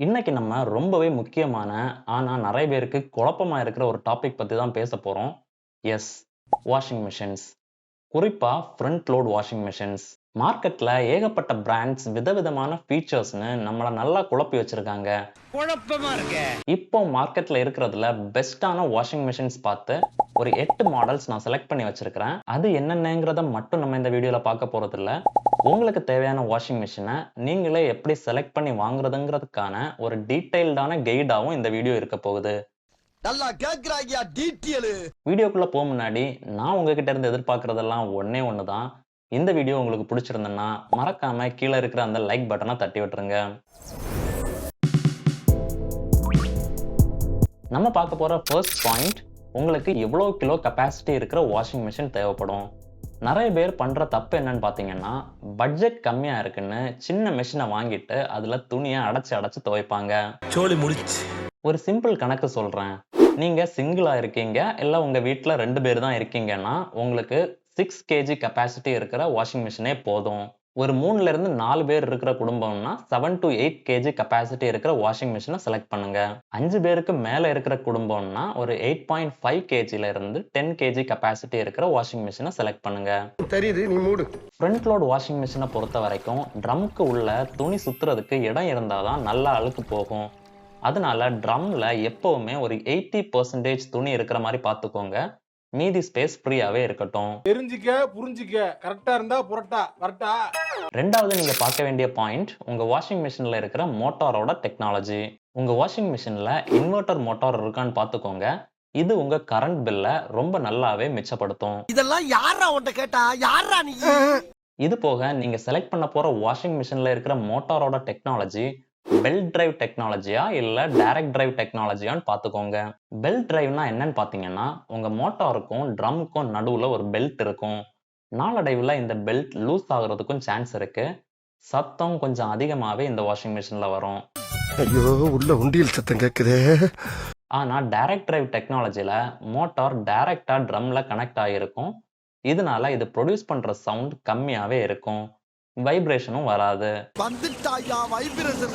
இன்னைக்கு நம்ம ரொம்பவே முக்கியமான, ஆனா நெறைய பேருக்கு குழப்பமா இருக்கிற ஒரு டாபிக் பத்தி தான் பேச போறோம். Yes, washing machines. குறிப்பா ஃப்ரண்ட் லோட் வாஷிங் மிஷின்ஸ். மார்க்கெட்ல ஏகப்பட்ட பிராண்ட்ஸ் விதவிதமான ஃபீச்சர்ஸ்ன்னு நம்மள நல்லா குழப்பி வச்சிருக்காங்க. குழப்பமா இருக்கே. இப்போ மார்க்கெட்ல இருக்கிறதுல பெஸ்ட்டான வாஷிங் மிஷின்ஸ் பார்த்து ஒரு 8 மாடல்ஸ் நான் செலக்ட் பண்ணி வச்சிருக்கிறேன். அது என்னென்னங்கிறத மட்டும் நம்ம இந்த வீடியோல பார்க்க போறதில்ல. உங்களுக்கு தேவையான வாஷிங் மிஷின நீங்களே எப்படி செலக்ட் பண்ணி வாங்குறதுங்கிறதுக்கான ஒரு டீடைல்டான கைடாவும் இந்த வீடியோ இருக்க போகுது. நல்லா கேக்குறாங்கயா டீட்டெயில். வீடியோக்குள்ள போக முன்னாடி நான் உங்ககிட்ட இருந்து எதிர்பார்க்கறதெல்லாம் ஒண்ணே ஒண்ணு தான். இந்த வீடியோ உங்களுக்கு பிடிச்சிருந்ததுன்னா மறக்காம கீழ இருக்கிற அந்த லைக் பட்டனை தட்டி விட்டுருங்க. நம்ம பார்க்க போற ஃபர்ஸ்ட் பாயிண்ட், உங்களுக்கு எவ்வளோ கிலோ கெப்பாசிட்டி இருக்கிற வாஷிங் மிஷின் தேவைப்படும். நிறைய பேர் பண்ற தப்பு என்னன்னு பார்த்தீங்கன்னா, பட்ஜெட் கம்மியா இருக்குன்னு சின்ன மிஷினை வாங்கிட்டு அதுல துணியை அடைச்சு அடைச்சு துவைப்பாங்க. சோலி முடிச்சு. ஒரு சிம்பிள் கணக்கு சொல்றேன். நீங்க சிங்கிளா இருக்கீங்க, இல்ல உங்க வீட்ல 2 பேர் தான் இருக்கீங்கன்னா, உங்களுக்கு 6 கேஜி கெப்பாசிட்டி இருக்கிற வாஷிங் மிஷினே போதும். ஒரு 3ல இருந்து 4 பேர் இருக்கிற குடும்பம்னா 7 to 8 கேஜி கெப்பாசிட்டி இருக்கிற வாஷிங் மிஷினை செலக்ட் பண்ணுங்க. 5 பேருக்கு மேல இருக்கிற குடும்பம்னா ஒரு 8.5 கேஜில இருந்து 10 கேஜி கெப்பாசிட்டி இருக்கிற வாஷிங் மிஷினை செலக்ட் பண்ணுங்க. தெரியுது, நீ மூடு. ஃப்ரண்ட் லோட் வாஷிங் மிஷினை பொறுத்த வரைக்கும் ட்ரம்க்கு உள்ள துணி சுத்துறதுக்கு இடம் இருந்தாதான் நல்லா அழுக்கு போகும். அதனால ட்ரம்ல எப்பவுமே ஒரு 80% துணி இருக்கிற மாதிரி பார்த்துக்கோங்க. மீதி ஸ்பேஸ் ஃப்ரீயாவே இருக்கட்டும். தெரிஞ்சிக்க புரிஞ்சிக்க கரெக்டா இருந்தா புரட்டா வரட்டா. ரெண்டாவது நீங்க பார்க்க வேண்டிய பாயிண்ட், உங்க வாஷிங் மிஷின்ல இருக்கிற மோட்டாரோட டெக்னாலஜி. உங்க வாஷிங் மிஷின்ல இன்வெர்டர் மோட்டார் இருக்கான்னு பார்த்துக்கோங்க. இது உங்க கரண்ட் பில்ல ரொம்ப நல்லாவே மிச்சப்படுத்தும். இதெல்லாம் யாரா உன்கிட்ட கேட்டா? யாரா நீ? இது போக நீங்க செலக்ட் பண்ண போற வாஷிங் மிஷின்ல இருக்கிற மோட்டாரோட டெக்னாலஜி பெல்ட் டிரைவ் டெக்னாலஜியா இல்ல டைரக்ட் டிரைவ் டெக்னாலஜியான்னு பார்த்துக்கோங்க. பெல்ட் டிரைவ்னா என்னன்னு பார்த்தீங்கன்னா, உங்க மோட்டாருக்கும் ட்ரம்க்கும் நடுவுல ஒரு பெல்ட் இருக்கும். நாளடைவுல இந்த பெல்ட் லூஸ் ஆகுறதுக்கும் சான்ஸ் இருக்கு. சத்தம் கொஞ்சம் அதிகமாவே இந்த வாஷிங் மிஷின்ல வரும். ஐயோ, உள்ள உண்டியல் சத்தம் கேக்குதே. ஆனா டைரக்ட் டிரைவ் டெக்னாலஜில மோட்டார் டைரக்டா ட்ரம்ல கனெக்ட் ஆகிருக்கும். இதனால இது ப்ரொடியூஸ் பண்ற சவுண்ட் கம்மியாவே இருக்கும். வைப்ரேஷனும் வராது. வந்துட்டாயா வைப்ரேஷன்.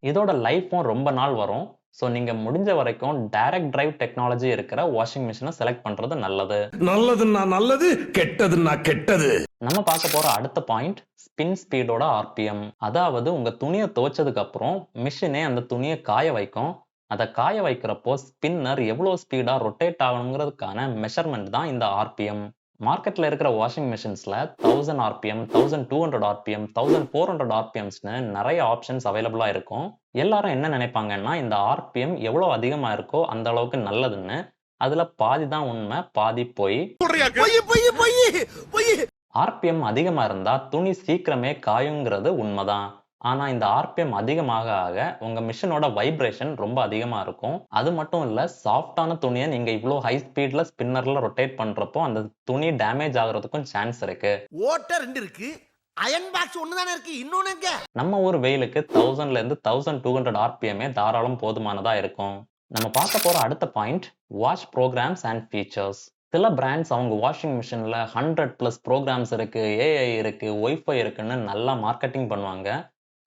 இதோட லைஃப்பும் ரொம்ப நாள் வரும். ஸோ நீங்க முடிஞ்ச வரைக்கும் டைரக்ட் டிரைவ் டெக்னாலஜி இருக்கிற வாஷிங் மிஷினை செலக்ட் பண்றது நல்லது. நல்லதுன்னா நல்லது, கெட்டதுன்னா கெட்டது. நம்ம பார்க்க போற அடுத்த பாயிண்ட், ஸ்பின் ஸ்பீடோட ஆர்பிஎம். அதாவது உங்க துணியை துவைச்சதுக்கு அப்புறம் மிஷினே அந்த துணியை காய வைக்கும். அதை காய வைக்கிறப்போ ஸ்பின்னர் எவ்வளவு ஸ்பீடா ரொட்டேட் ஆகணுங்கிறதுக்கான மெஷர்மெண்ட் தான் இந்த ஆர்பிஎம். மார்க்கெட்ல இருக்கிற வாஷிங் மிஷின்ஸ்ல 1000 ஆர்பிஎம், 1200 ஆர்பிஎம், 1400 ஆர்பிஎம்ஸ்னு நிறைய ஆப்ஷன்ஸ் அவைலபிளா இருக்கும். எல்லாரும் என்ன நினைப்பாங்கன்னா, இந்த ஆர்பிஎம் எவ்வளவு அதிகமா இருக்கோ அந்த அளவுக்கு நல்லதுன்னு. அதுல பாதி தான் உண்மை, பாதி பொய். ஆர்பிஎம் அதிகமா இருந்தா துணி சீக்கிரமே காயுங்கிறது உண்மைதான். ஆனா இந்த ஆர்பிஎம் அதிகமாக ஆக உங்க மிஷினோட வைப்ரேஷன் ரொம்ப அதிகமா இருக்கும். அது மட்டும் இல்ல, சாஃப்டான துணியை நீங்க இவ்வளவு ஹை ஸ்பீட்ல ஸ்பின்னர்ல ரொட்டேட் பண்றப்போ அந்த துணி டேமேஜ் ஆகுறதுக்கும் சான்ஸ் இருக்கு. ஓட்ட ரெண்டு இருக்கு, அயன் பாக்ஸ் ஒண்ணுதானே இருக்கு, இன்னொன்னு எங்க? நம்ம ஊர் வெயிலுக்கு 1000ல இருந்து 1200 ஆர்பிஎம்ஏ தாராளம் போதுமானதா இருக்கும். நம்ம பார்க்க போற அடுத்த point, wash programmes and features. சில பிராண்ட்ஸ் அவங்க வாஷிங் மிஷின்ல 100+ ப்ரோக்ராம்ஸ் இருக்கு, ஏஐ இருக்கு, ஒய்ஃபை இருக்குன்னு நல்லா மார்க்கெட்டிங் பண்ணுவாங்க.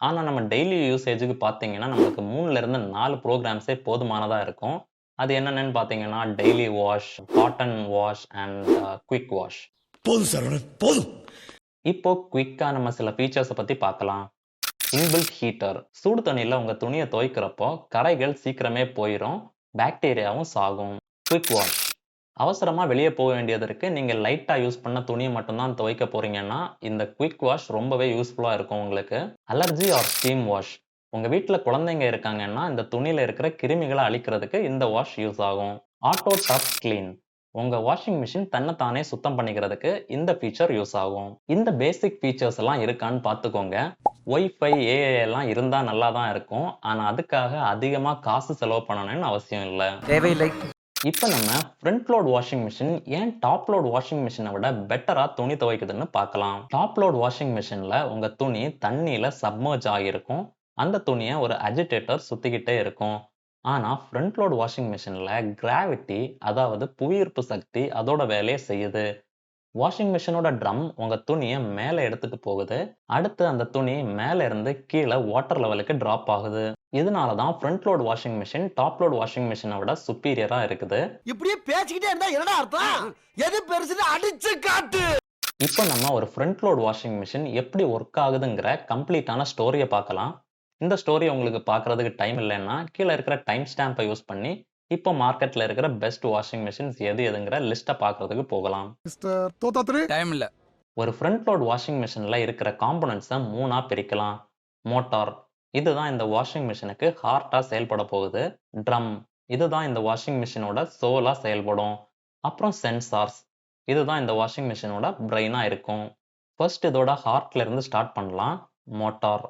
ஆனா நம்ம டெய்லி யூசேஜுக்கு பார்த்தீங்கன்னா நம்மளுக்கு 3ல இருந்து 4 ப்ரோக்ராம்ஸே போதுமானதா இருக்கும். அது என்னென்னு பார்த்தீங்கன்னா daily wash, cotton wash and quick wash. போதும் சரவணன், போதும். இப்போ குவிக்கா நம்ம சில ஃபீச்சர்ஸை பத்தி பார்க்கலாம். இன்பில்ட் ஹீட்டர், சூடு தண்ணியில உங்க துணியை துவைக்கிறப்போ கரைகள் சீக்கிரமே போயிடும், பாக்டீரியாவும் சாகும். குவிக் வாஷ், அவசரமா வெளியே போக வேண்டியது இருக்கு, நீங்க லைட்டா யூஸ் பண்ண துணியை மட்டும்தான் துவைக்க போறீங்கன்னா இந்த குவிக் வாஷ் ரொம்பவே யூஸ்ஃபுல்லா இருக்கும் உங்களுக்கு. அலர்ஜி ஆர் ஸ்டீம் வாஷ், உங்க வீட்டுல குழந்தைங்க இருக்காங்கன்னா இந்த துணியில இருக்கிற கிருமிகளை அழிக்கிறதுக்கு இந்த வாஷ் யூஸ் ஆகும். ஆட்டோ டப் கிளீன், உங்க வாஷிங் மிஷின் தன்னைத்தானே சுத்தம் பண்ணிக்கிறதுக்கு இந்த ஃபீச்சர் யூஸ் ஆகும். இந்த பேசிக் ஃபீச்சர்ஸ் எல்லாம் இருக்கான்னு பார்த்துக்கோங்க. ஒய்ஃபை, ஏஐ எல்லாம் இருந்தா நல்லா தான் இருக்கும். ஆனா அதுக்காக அதிகமா காசு செலவு பண்ணணும்னு அவசியம் இல்லை. தேவையில்லை. இப்போ நம்ம ஃப்ரண்ட் லோட் வாஷிங் மிஷின் ஏன் டாப் லோட் வாஷிங் மிஷினை விட பெட்டரா துணி துவைக்குதுன்னு பார்க்கலாம். டாப் லோட் வாஷிங் மிஷின்ல உங்க துணி தண்ணியில சப்மர்ஜ் ஆகியிருக்கும். அந்த துணியை ஒரு அஜிடேட்டர் சுத்திக்கிட்டே இருக்கும். ஆனா ஃப்ரண்ட் லோட் வாஷிங் மிஷின்ல கிராவிட்டி, அதாவது புவியீர்ப்பு சக்தி அதோட வேலையை செய்யுது. வாஷிங் மிஷினோட ட்ரம் உங்க துணியை மேலே எடுத்துட்டு போகுது. அடுத்து அந்த துணி மேல இருந்து கீழே வாட்டர் லெவலுக்கு டிராப் ஆகுது. இதனால தான் front load washing machine top load washing மிஷினை விட சுப்பீரியரா இருக்குது. இப்படியே பேசிக்கிட்டே இருந்தா என்னடா அர்த்தம்? எது பெருசுன்னு அடிச்சு காட்டு. இப்போ நம்ம ஒரு ஃப்ரண்ட் லோட் வாஷிங் மிஷின் எப்படி ஒர்க் ஆகுதுங்கிற கம்ப்ளீட்டான ஸ்டோரியை பார்க்கலாம். இந்த ஸ்டோரி உங்களுக்கு பார்க்கறதுக்கு டைம் இல்லைன்னா கீழே இருக்கிற டைம் ஸ்டாம்பை யூஸ் பண்ணி இப்போ மார்க்கெட்ல இருக்கிற பெஸ்ட் வாஷிங் மிஷின்ஸ் எதுங்கிற லிஸ்ட்டை பார்க்கறதுக்கு போகலாம். டைம் இல்ல. ஒரு ஃப்ரண்ட் லோட் வாஷிங் மிஷின்ல இருக்கிற காம்போனன்ட்ஸை மூணா பிரிக்கலாம். மோட்டார், இதுதான் இந்த வாஷிங் மிஷினுக்கு ஹார்ட்டா செயல்பட போகுது. ட்ரம், இதுதான் இந்த வாஷிங் மிஷினோட சோலா செயல்படும். அப்புறம் சென்சார்ஸ், இதுதான் இந்த வாஷிங் மிஷினோட பிரெயினா இருக்கும். ஃபர்ஸ்ட் இதோட ஹார்ட்ல இருந்து ஸ்டார்ட் பண்ணலாம். மோட்டார்.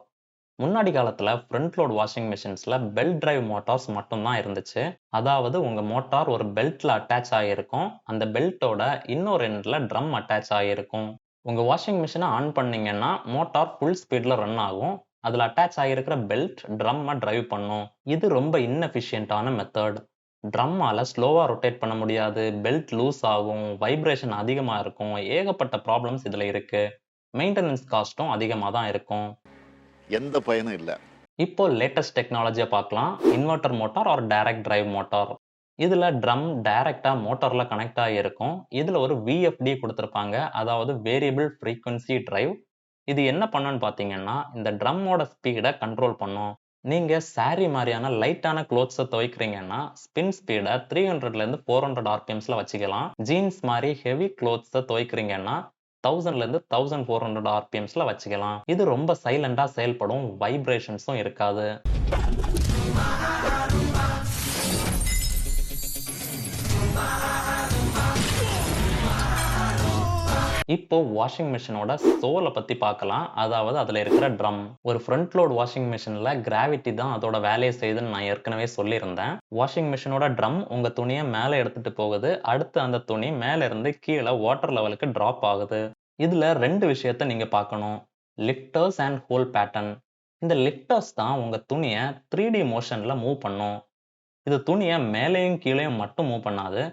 முன்னாடி காலத்துல ஃப்ரண்ட் லோட் வாஷிங் மிஷின்ஸ்ல பெல்ட் டிரைவ் மோட்டார்ஸ் மட்டும்தான் இருந்துச்சு. அதாவது உங்க மோட்டார் ஒரு பெல்ட்ல அட்டாச் ஆகியிருக்கும். அந்த பெல்ட்டோட இன்னொரு எண்ட்ல ட்ரம் அட்டாச் ஆகியிருக்கும். உங்க வாஷிங் மிஷினை ஆன் பண்ணீங்கன்னா மோட்டார் ஃபுல் ஸ்பீட்ல ரன் ஆகும். அதுல அட்டாச் ஆகியிருக்கிற பெல்ட் ட்ரம்மை டிரைவ் பண்ணும். இது ரொம்ப இன்எஃபிஷியன்டான மெத்தட். ட்ரம்மால ஸ்லோவா ரொட்டேட் பண்ண முடியாது, பெல்ட் லூஸ் ஆகும், வைப்ரேஷன் அதிகமா இருக்கும், ஏகப்பட்ட ப்ராப்ளம்ஸ் இதுல இருக்கு. மெயின்டெனன்ஸ் காஸ்ட்டும் அதிகமாக தான் இருக்கும். எந்த பயனும் இல்லை. இப்போ லேட்டஸ்ட் டெக்னாலஜியை பார்க்கலாம். Inverter motor or direct drive motor. இதுல ட்ரம் டைரக்டா மோட்டார்ல கனெக்ட் ஆகியிருக்கும். இதுல ஒரு விஎஃப்டி கொடுத்துருப்பாங்க, அதாவது வேரியபிள் ஃப்ரீக்வன்சி டிரைவ். இது என்ன பண்ணுன்னு பார்த்தீங்கன்னா இந்த ட்ரம்மோட ஸ்பீடை கண்ட்ரோல் பண்ணும். நீங்க சாரி மாதிரியான லைட்டான க்ளோத்ஸை துவைக்கிறீங்கன்னா ஸ்பின் ஸ்பீடை 300லேருந்து 400 ஆர்பிஎம்ஸ்ல வச்சுக்கலாம். ஜீன்ஸ் மாதிரி ஹெவி க்ளோத்ஸை துவைக்கிறீங்கன்னா 1000லேருந்து 1400 ஆர்பிஎம்ஸ்ல வச்சுக்கலாம். இது ரொம்ப சைலண்டா செயல்படும், வைப்ரேஷன்ஸும் இருக்காது. இப்போ வாஷிங் மிஷினோட சோலை பத்தி பார்க்கலாம். அதாவது அதுல இருக்கிற ட்ரம். ஒரு ஃப்ரண்ட் லோட் வாஷிங் மிஷின்ல கிராவிட்டி தான் அதோட வேலையை செய்யுதுன்னு நான் ஏற்கனவே சொல்லியிருந்தேன். வாஷிங் மிஷினோட ட்ரம் உங்க துணியை மேலே எடுத்துட்டு போகுது. அடுத்து அந்த துணி மேல இருந்து கீழே வாட்டர் லெவலுக்கு டிராப் ஆகுது. இதுல ரெண்டு விஷயத்த நீங்க பார்க்கணும். Lifters and whole pattern. இந்த லிஃப்டர்ஸ் தான் உங்க துணியை 3D மோஷன்ல மூவ் பண்ணும். இது துணியை மேலேயும் கீழேயும் மட்டும் மூவ் பண்ணாது,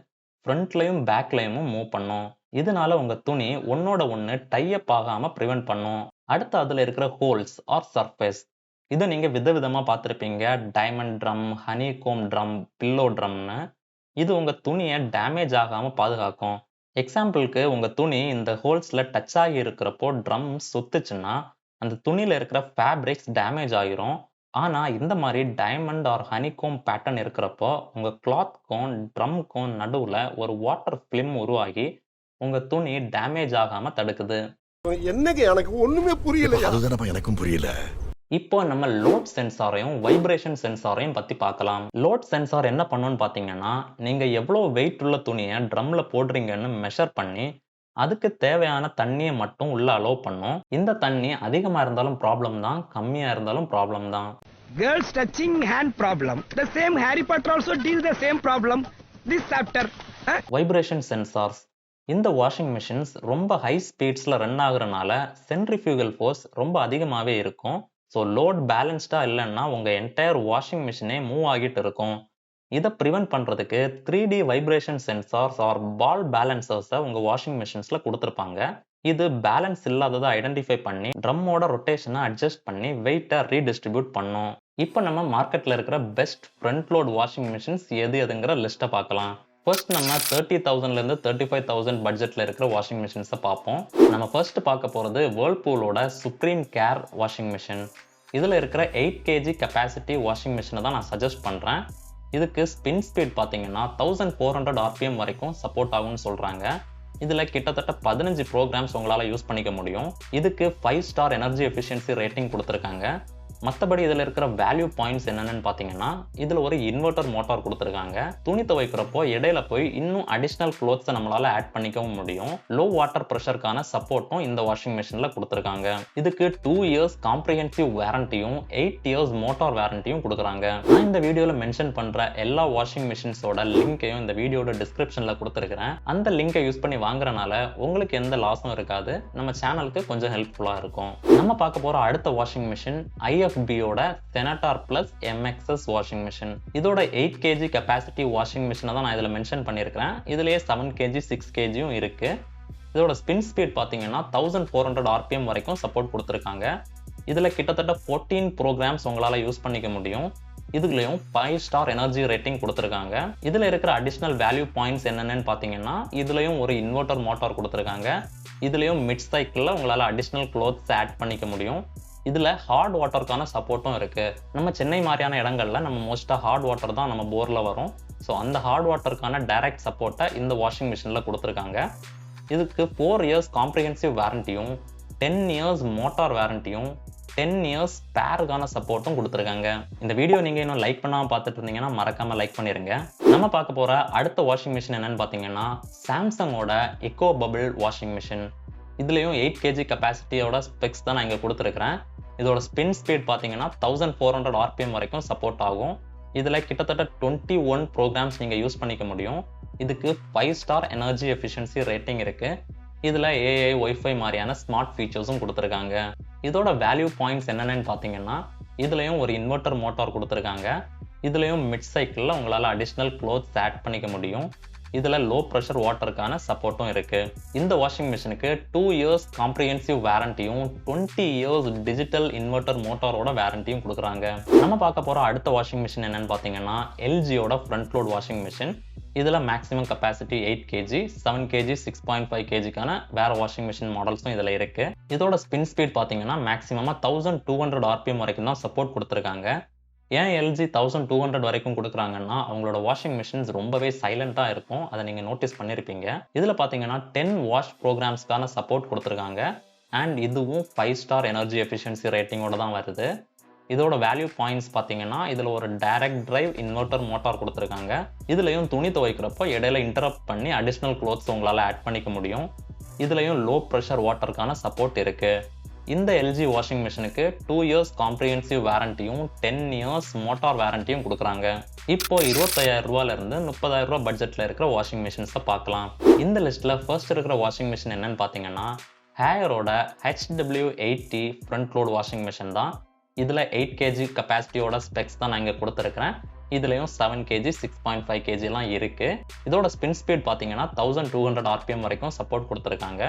ஃப்ரண்ட்லயும் பேக்லயும் மூவ் பண்ணும். இதனால உங்க துணி ஒன்னோட ஒண்ணு டைப் ஆகாம ப்ரிவென்ட் பண்ணும். அடுத்து அதுல இருக்கிற ஹோல்ஸ் ஆர் சர்ஃபேஸ், இதை நீங்க விதவிதமா பார்த்துருப்பீங்க. Diamond drum, honeycomb drum, pillow ட்ரம்னு. இது உங்க துணியை டேமேஜ் ஆகாம பாதுகாக்கும். எக்ஸாம்பிளுக்கு உங்க துணி இந்த ஹோல்ஸ்ல டச் ஆகி இருக்கிறப்போ ட்ரம் சுத்துச்சுன்னா அந்த துணியில இருக்கிற ஃபேப்ரிக்ஸ் டேமேஜ் ஆகிரும். ஆனா இந்த மாதிரி டைமண்ட் ஆர் ஹனிகோம் பேட்டர்ன் இருக்கிறப்போ உங்க கிளாத்க்கும் ட்ரம்க்கும் நடுவுல ஒரு வாட்டர் ஃபிலிம் உருவாகி உங்க துணி டேமேஜ் ஆகாம தடுக்குது. என்னங்க எனக்கு ஒண்ணுமே புரியல. அதுதானப்பா எனக்கும் புரியல. இப்போ நம்ம லோட் சென்சாரையும் வைப்ரேஷன் சென்சாரையும் பத்தி பார்க்கலாம். லோட் சென்சார் என்ன பண்ணுன்னு பாத்தீங்கன்னா நீங்க எவ்வளவு வெயிட் உள்ள துணியை ட்ரம்ல போடுறீங்கன்னு மெஷர் பண்ணி அதுக்கு தேவையான தண்ணியை மட்டும் உள்ள அலோவ் பண்ணும். இந்த தண்ணி அதிகமா இருந்தாலும் ப்ராப்ளம் தான், கம்மியா இருந்தாலும் ப்ராப்ளம் தான். Girls touching hand problem. The same Harry Potter also deals the same problem. This chapter. Vibration sensors. இந்த வாஷிங் மிஷின்ஸ் ரொம்ப ஹை ஸ்பீட்ஸ்ல ரன் ஆகுறனால சென்ட்ரிஃபியூகல் ஃபோர்ஸ் ரொம்ப அதிகமாகவே இருக்கும். ஸோ லோட் பேலன்ஸ்டா இல்லைன்னா உங்க என்டையர் வாஷிங் மிஷினே மூவ் ஆகிட்டு இருக்கும். இதை ப்ரிவென்ட் பண்றதுக்கு 3D வைப்ரேஷன் சென்சார்ஸ் ஆர் பால் பேலன்சர்ஸை உங்க வாஷிங் மிஷின்ஸ்ல கொடுத்துருப்பாங்க. இது பேலன்ஸ் இல்லாததை ஐடென்டிஃபை பண்ணி ட்ரம்மோட ரொட்டேஷனை அட்ஜஸ்ட் பண்ணி வெயிட்டை ரீடிஸ்ட்ரிபியூட் பண்ணும். இப்போ நம்ம மார்க்கெட்ல இருக்கிற best front load washing machines எதுங்கிற லிஸ்ட்டை பார்க்கலாம். ஃபர்ஸ்ட் நம்ம 30,000லேருந்து 35,000 பட்ஜெட்ல இருக்கிற வாஷிங் மிஷின்ஸை பார்ப்போம். நம்ம ஃபர்ஸ்ட் பார்க்க போறது வேர்ல்பூலோட சுப்ரீம் கேர் வாஷிங் மிஷின். இதுல இருக்கிற 8 kg கெப்பாசிட்டி வாஷிங் மிஷினை தான் நான் சஜஸ்ட் பண்றேன். இதுக்கு ஸ்பின் ஸ்பீட் பார்த்தீங்கன்னா 1400 RPM வரைக்கும் சப்போர்ட் ஆகும்னு சொல்றாங்க. இதுல கிட்டத்தட்ட 15 ப்ரோக்ராம்ஸ் உங்களால யூஸ் பண்ணிக்க முடியும். இதுக்கு 5 ஸ்டார் எனர்ஜி எஃபிஷியன்சி ரேட்டிங் கொடுத்துருக்காங்க. மற்றபடி இதில் இருக்கிற வேல்யூ பாயிண்ட்ஸ் என்னென்னு பார்த்தீங்கன்னா இதில் ஒரு இன்வெர்டர் மோட்டார் கொடுத்துருக்காங்க. துணி துவைக்கிறப்போ இடையில போய் இன்னும் அடிஷ்னல் க்ளோத்ஸை நம்மளால ஆட் பண்ணிக்கவும் முடியும். லோ வாட்டர் ப்ரெஷருக்கான சப்போர்ட்டும் இந்த வாஷிங் மிஷினில் கொடுத்துருக்காங்க. இதுக்கு 2 years காம்ப்ரிஹென்சிவ் வாரண்டியும் 8 years மோட்டார் வாரண்டியும் கொடுக்குறாங்க. நான் இந்த வீடியோவில் மென்ஷன் பண்ணுற எல்லா வாஷிங் மிஷின்ஸோட லிங்கையும் இந்த வீடியோட டிஸ்கிரிப்ஷனில் கொடுத்துருக்கிறேன். அந்த லிங்கை யூஸ் பண்ணி வாங்குறனால உங்களுக்கு எந்த லாஸும் இருக்காது. நம்ம சேனலுக்கு கொஞ்சம் ஹெல்ப்ஃபுல்லாக இருக்கும். நம்ம பார்க்க போகிற அடுத்த வாஷிங் மிஷின் IFBயோட senator plus MXS washing machine. இதோட 8 kg கெப்பாசிட்டி வாஷிங் மிஷினை தான் நான் இதில் மென்ஷன் பண்ணியிருக்கிறேன். இதுலேயே 7 kg 6 kgயும் இருக்கு. இதோட ஸ்பின் ஸ்பீட் பார்த்தீங்கன்னா 1400 RPM வரைக்கும் சப்போர்ட் கொடுத்துருக்காங்க. இதில் கிட்டத்தட்ட 14 ப்ரோக்ராம்ஸ் உங்களால் யூஸ் பண்ணிக்க முடியும். இதுலயும் 5 ஸ்டார் எனர்ஜி ரேட்டிங் கொடுத்துருக்காங்க. இதுல இருக்கிற அடிஷனல் வேல்யூ பாயிண்ட்ஸ் என்னென்னு பாத்தீங்கன்னா, இதுலயும் ஒரு இன்வெர்டர் மோட்டார் கொடுத்துருக்காங்க. இதுலயும் மிட் சைக்கிள்ல உங்களால அடிஷனல் க்ளோத்ஸ் ஆட் பண்ணிக்க முடியும். இதுல ஹார்ட் வாட்டருக்கான சப்போர்ட்டும் இருக்கு. நம்ம சென்னை மாதிரியான இடங்கள்ல நம்ம மோஸ்டா ஹார்ட் வாட்டர் தான் நம்ம போர்ல வரும். ஸோ அந்த ஹார்ட் வாட்டருக்கான டைரக்ட் சப்போர்ட்டை இந்த வாஷிங் மிஷினில் கொடுத்துருக்காங்க. இதுக்கு 4 இயர்ஸ் காம்ப்ரிஹென்சிவ் வாரண்டியும் 10 இயர்ஸ் மோட்டார் வாரண்டியும் 10 இயர்ஸ் ஸ்பேருக்கான சப்போர்ட்டும் கொடுத்துருக்காங்க. இந்த வீடியோ நீங்கள் இன்னும் லைக் பண்ணாமல் பார்த்துட்டு இருந்தீங்கன்னா மறக்காமல் லைக் பண்ணிடுங்க. நம்ம பார்க்க போகிற அடுத்த வாஷிங் மிஷின் என்னன்னு பார்த்தீங்கன்னா, சாம்சங்கோட எக்கோ பபிள் வாஷிங் மிஷின். இதுலேயும் 8 kg கெப்பாசிட்டியோட ஸ்பெக்ஸ் தான் நான் இங்கே கொடுத்துருக்கிறேன். இதோட ஸ்பின் ஸ்பீட் பார்த்தீங்கன்னா 1400 RPM வரைக்கும் சப்போர்ட் ஆகும். இதில் கிட்டத்தட்ட 21 ப்ரோக்ராம்ஸ் நீங்கள் யூஸ் பண்ணிக்க முடியும். இதுக்கு 5 ஸ்டார் எனர்ஜி எஃபிஷியன்சி ரேட்டிங் இருக்கு. இதில் ஏஐ ஒய்ஃபை மாதிரியான ஸ்மார்ட் ஃபீச்சர்ஸும் கொடுத்துருக்காங்க. இதோட வேல்யூ பாயிண்ட்ஸ் என்னென்னு பார்த்தீங்கன்னா, இதுலேயும் ஒரு இன்வெர்டர் மோட்டார் கொடுத்துருக்காங்க. இதுலேயும் மிட் சைக்கிளில் உங்களால் அடிஷ்னல் க்ளோத்ஸ் ஆட் பண்ணிக்க முடியும். இதில் லோ ப்ரெஷர் வாட்டருக்கான சப்போர்ட்டும் இருக்கு. இந்த வாஷிங் மிஷினுக்கு 2 இயர்ஸ் காம்ப்ரிஹென்சிவ் வாரண்டியும் 20 இயர்ஸ் டிஜிட்டல் இன்வெர்டர் மோட்டாரோட வாரண்டியும் கொடுக்குறாங்க. நம்ம பார்க்க போகிற அடுத்த வாஷிங் மிஷின் என்னன்னு பார்த்தீங்கன்னா, எல்ஜியோட ஃப்ரண்ட் லோட் வாஷிங் மிஷின். இதில் மேக்ஸிமம் கெப்பாசிட்டி 8 kg, 7 kg, 6.5 kgக்கான வேற வாஷிங் மிஷின் மாடல்ஸும் இதில் இருக்கு. இதோட ஸ்பின் ஸ்பீட் பார்த்தீங்கன்னா மேக்ஸிமமாக 1200 RPM வரைக்கும் தான் சப்போர்ட் கொடுத்துருக்காங்க. ஏன் எல்ஜி 1200 வரைக்கும் கொடுக்குறாங்கன்னா, அவங்களோட வாஷிங் மிஷின்ஸ் ரொம்பவே சைலண்டாக இருக்கும். அதை நீங்கள் நோட்டீஸ் பண்ணியிருப்பீங்க. இதில் பார்த்தீங்கன்னா 10 வாஷ் ப்ரோக்ராம்ஸ்க்கான சப்போர்ட் கொடுத்துருக்காங்க. அண்ட் இதுவும் 5 ஸ்டார் எனர்ஜி எஃபிஷியன்சி ரேட்டிங்கோட தான் வருது. இதோட வேல்யூ பாயிண்ட்ஸ் பார்த்தீங்கன்னா, இதில் ஒரு டைரக்ட் டிரைவ் இன்வெர்டர் மோட்டார் கொடுத்துருக்காங்க. இதுலையும் துணி துவைக்கிறப்போ இடையில இன்டரப்ட் பண்ணி அடிஷ்னல் க்ளோத்ஸ் உங்களால் ஆட் பண்ணிக்க முடியும். இதுலையும் லோ ப்ரெஷர் வாட்டருக்கான சப்போர்ட் இருக்கு. இந்த எல்ஜி வாஷிங் மிஷினுக்கு 2 இயர்ஸ் காம்ப்ரிஹென்சிவ் வாரண்டியும் 10 இயர்ஸ் மோட்டார் வாரண்டியும் கொடுக்குறாங்க. இப்போ 25,000 ரூபாயிலிருந்து 30,000 ரூபாய் பட்ஜெட்டில் இருக்கிற வாஷிங் மிஷின்ஸை பார்க்கலாம். இந்த லிஸ்ட்டில் ஃபர்ஸ்ட் இருக்கிற வாஷிங் மிஷின் என்னன்னு பார்த்தீங்கன்னா, ஹேயரோட HW80 front load washing machine தான். இதில் 8 kg கெப்பாசிட்டியோட ஸ்பெக்ஸ் தான் நான் இங்கே கொடுத்துருக்கிறேன். இதுலேயும் 7 kg, 6.5 kgலாம் இருக்குது. இதோட ஸ்பின் ஸ்பீட் பார்த்தீங்கன்னா 1200 RPM வரைக்கும் சப்போர்ட் கொடுத்துருக்காங்க.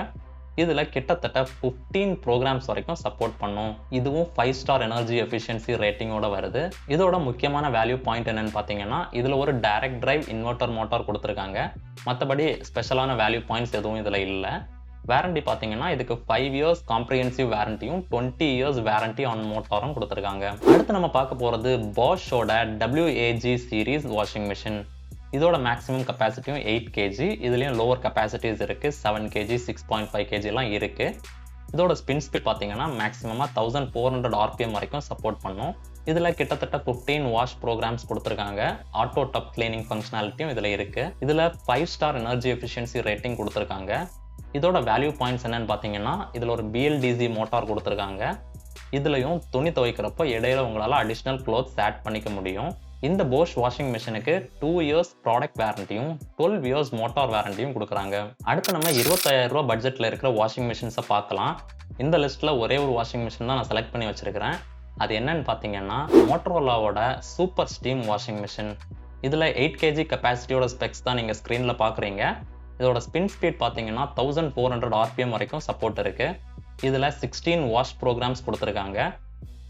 இதில் கிட்டத்தட்ட 15 ப்ரோக்ராம்ஸ் வரைக்கும் சப்போர்ட் பண்ணும். இதுவும் 5 ஸ்டார் எனர்ஜி எஃபிஷியன்சி ரேட்டிங்கோட வருது. இதோட முக்கியமான வேல்யூ பாயிண்ட் என்னன்னு பார்த்தீங்கன்னா, இதில் ஒரு டைரக்ட் டிரைவ் இன்வெர்டர் மோட்டார் கொடுத்துருக்காங்க. மற்றபடி ஸ்பெஷலான வேல்யூ பாயிண்ட்ஸ் எதுவும் இதில் இல்லை. வாரண்டி பார்த்தீங்கன்னா, இதுக்கு 5 இயர்ஸ் காம்ப்ரிஹென்சிவ் வாரண்டியும் 20 இயர்ஸ் வாரண்டி ஆன் மோட்டாரும் கொடுத்துருக்காங்க. அடுத்து நம்ம பார்க்க போகிறது பாஷோட WAG சீரீஸ் வாஷிங் மிஷின். இதோட மேக்ஸிமம் கெப்பாசிட்டியும் 8 kg. இதுலேயும் லோவர் கெப்பாசிட்டிஸ் இருக்குது. 7 kg, 6.5 kgலாம் இருக்குது. இதோட ஸ்பின் ஸ்பீட் பார்த்தீங்கன்னா மேக்ஸிமமாக 1400 RPM வரைக்கும் சப்போர்ட் பண்ணும். இதில் கிட்டத்தட்ட 15 வாஷ் ப்ரோக்ராம்ஸ் கொடுத்துருக்காங்க. ஆட்டோ டப் கிளீனிங் ஃபங்க்ஷனாலிட்டியும் இதில் இருக்குது. இதில் 5 ஸ்டார் எனர்ஜி எஃபிஷியன்சி ரேட்டிங் கொடுத்துருக்காங்க. இதோட வேல்யூ பாயிண்ட்ஸ் என்னன்னு பார்த்தீங்கன்னா, இதில் ஒரு BLDC மோட்டார் கொடுத்துருக்காங்க. இதுலையும் துணி துவைக்கிறப்போ இடையில உங்களால் அடிஷ்னல் க்ளோத்ஸ் ஆட் பண்ணிக்க முடியும். இந்த போஷ் வாஷிங் மிஷினுக்கு 2 இயர்ஸ் ப்ராடக்ட் வாரண்டியும் 12 இயர்ஸ் மோட்டார் வாரண்டியும் கொடுக்குறாங்க. அடுத்து நம்ம 25,000 ரூபா பட்ஜெட்டில் இருக்கிற வாஷிங் மிஷின்ஸை பார்க்கலாம். இந்த லிஸ்ட்டில் ஒரே ஒரு வாஷிங் மிஷின் தான் நான் செலக்ட் பண்ணி வச்சிருக்கிறேன். அது என்னன்னு பார்த்தீங்கன்னா, மோட்டரோலாவோட சூப்பர் ஸ்டீம் வாஷிங் மிஷின். இதில் 8 kg கெப்பாசிட்டியோட ஸ்பெக்ஸ் தான் நீங்கள் ஸ்க்ரீனில் பார்க்குறீங்க. இதோட ஸ்பின் ஸ்பீட் பார்த்தீங்கன்னா 1400 RPM வரைக்கும் சப்போர்ட் இருக்குது. இதில் 16 வாஷ் ப்ரோக்ராம்ஸ் கொடுத்துருக்காங்க.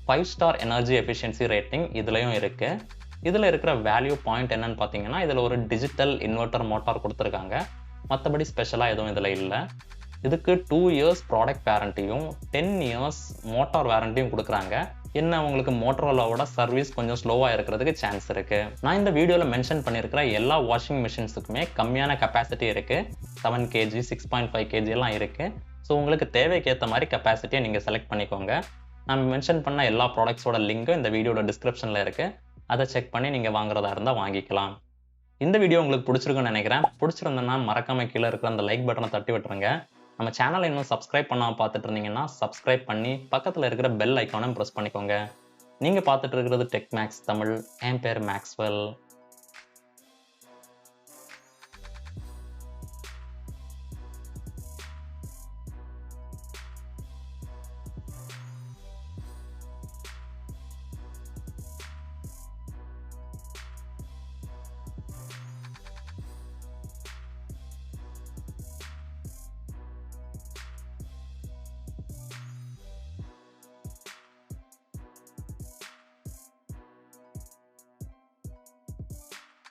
5 ஸ்டார் எனர்ஜி எஃபிஷியன்சி ரேட்டிங் இதுலேயும் இருக்குது. இதில் இருக்கிற வேல்யூ பாயிண்ட் என்னன்னு பார்த்தீங்கன்னா, இதில் ஒரு டிஜிட்டல் இன்வெர்டர் மோட்டார் கொடுத்துருக்காங்க. மற்றபடி ஸ்பெஷலாக எதுவும் இதில் இல்லை. இதுக்கு 2 இயர்ஸ் ப்ராடக்ட் வாரண்டியும் 10 இயர்ஸ் மோட்டார் வாரண்டியும் கொடுக்குறாங்க. என்ன உங்களுக்கு மோட்டரோலாவோட சர்வீஸ் கொஞ்சம் ஸ்லோவாக இருக்கிறதுக்கு சான்ஸ் இருக்குது. நான் இந்த வீடியோவில் மென்ஷன் பண்ணியிருக்கிற எல்லா வாஷிங் மிஷின்ஸுக்குமே கம்மியான கெப்பாசிட்டி இருக்குது. 7 kg, 6.5 kg எல்லாம் இருக்குது. ஸோ உங்களுக்கு தேவைக்கு ஏற்ற மாதிரி கெப்பாசிட்டியை நீங்கள் செலக்ட் பண்ணிக்கோங்க. நான் மென்ஷன் பண்ண எல்லா ப்ராடக்ட்ஸோட லிங்க்கும் இந்த வீடியோட டிஸ்கிரிப்ஷனில் இருக்குது. அதை செக் பண்ணி நீங்கள் வாங்குறதா இருந்தால் வாங்கிக்கலாம். இந்த வீடியோ உங்களுக்கு பிடிச்சிருக்குன்னு நினைக்கிறேன். பிடிச்சிருந்தேன்னா மறக்காம கீழே இருக்கிற அந்த லைக் பட்டனை தட்டி விட்டுருங்க. நம்ம சேனலை இன்னும் சப்ஸ்கிரைப் பண்ணாமல் பார்த்துட்டு இருந்தீங்கன்னா சப்ஸ்கிரைப் பண்ணி பக்கத்தில் இருக்கிற பெல் ஐக்கானும் ப்ரெஸ் பண்ணிக்கோங்க. நீங்கள் பார்த்துட்டு இருக்கிறது டெக் மேக்ஸ் தமிழ். என் பேர் மேக்ஸ்வெல்.